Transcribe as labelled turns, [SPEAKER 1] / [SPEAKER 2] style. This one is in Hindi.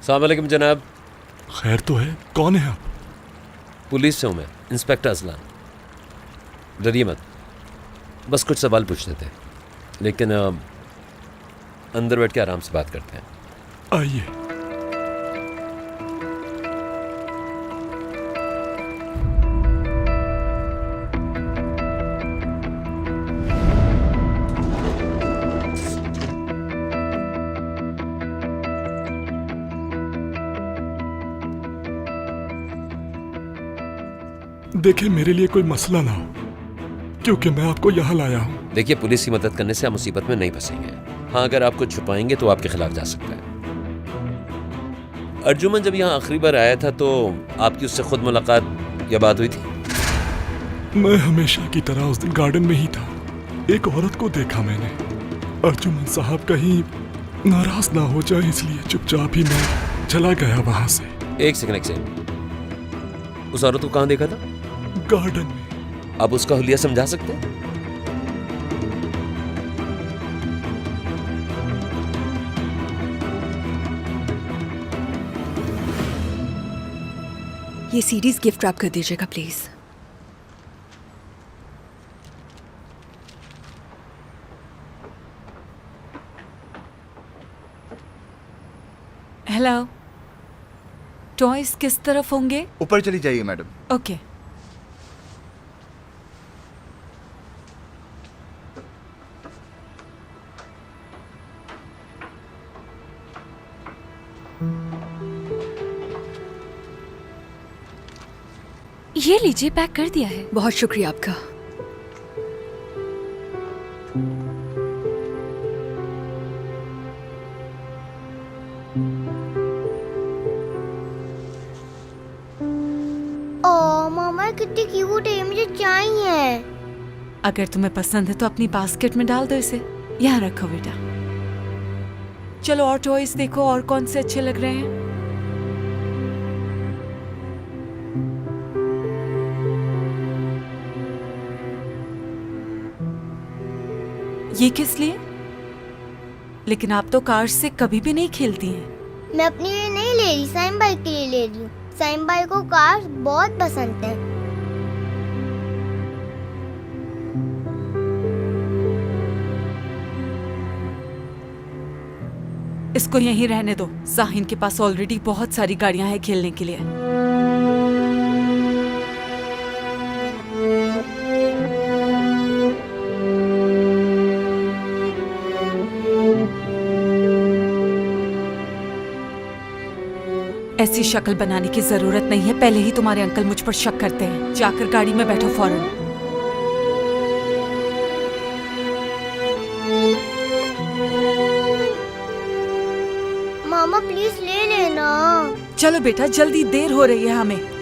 [SPEAKER 1] अस्सलाम वालेकुम जनाब।
[SPEAKER 2] खैर तो है, कौन है आप?
[SPEAKER 1] पुलिस से हूँ मैं, इंस्पेक्टर असलान। डरिए मत, बस कुछ सवाल पूछने थे, लेकिन अंदर बैठ के आराम से बात करते हैं।
[SPEAKER 2] आइए। देखिए, मेरे लिए कोई मसला ना हो, क्योंकि मैं आपको यहाँ लाया हूँ।
[SPEAKER 1] देखिए, पुलिस की मदद करने से आप मुसीबत में नहीं फंसेंगे। हाँ, अगर आप कुछ छुपाएंगे तो आपके खिलाफ जा सकता है। अर्जुमन जब यहाँ आखिरी बार आया था तो आपकी उससे खुद मुलाकात या बात हुई थी?
[SPEAKER 2] मैं हमेशा की तरह उस दिन गार्डन में ही था। एक औरत को देखा मैंने। अर्जुमन साहब कहीं नाराज ना हो जाए, इसलिए चुपचाप ही मैं चला गया वहां से।
[SPEAKER 1] एक सेकंड। उस औरत को कहाँ देखा था?
[SPEAKER 2] गार्डन में।
[SPEAKER 1] आप उसका हुलिया समझा सकते हैं?
[SPEAKER 3] ये सीरीज गिफ्ट रैप कर दीजिएगा प्लीज।
[SPEAKER 4] हेलो, टॉयज किस तरफ होंगे?
[SPEAKER 5] ऊपर चली जाइए मैडम।
[SPEAKER 4] ओके।
[SPEAKER 3] ये लीजिए, पैक कर दिया है। बहुत शुक्रिया आपका।
[SPEAKER 6] ओ मामा कितनी क्यूट है, मुझे चाहिए।
[SPEAKER 4] अगर तुम्हें पसंद है तो अपनी बास्केट में डाल दो इसे। यहाँ रखो बेटा। चलो और टॉयज देखो, और कौन से अच्छे लग रहे हैं। ये किस लिए? लेकिन आप तो कार से कभी भी नहीं खेलती हैं।
[SPEAKER 6] मैं अपने लिए नहीं ले रही, साइम भाई के लिए ले रही हूँ। साइम भाई को कार बहुत पसंद है।
[SPEAKER 4] इसको यहीं रहने दो। साहिन के पास ऑलरेडी बहुत सारी गाड़ियां हैं खेलने के लिए। ऐसी शक्ल बनाने की जरूरत नहीं है। पहले ही तुम्हारे अंकल मुझ पर शक करते हैं। जाकर गाड़ी में बैठो फौरन।
[SPEAKER 6] मामा प्लीज ले लेना।
[SPEAKER 4] चलो बेटा, जल्दी, देर हो रही है हमें।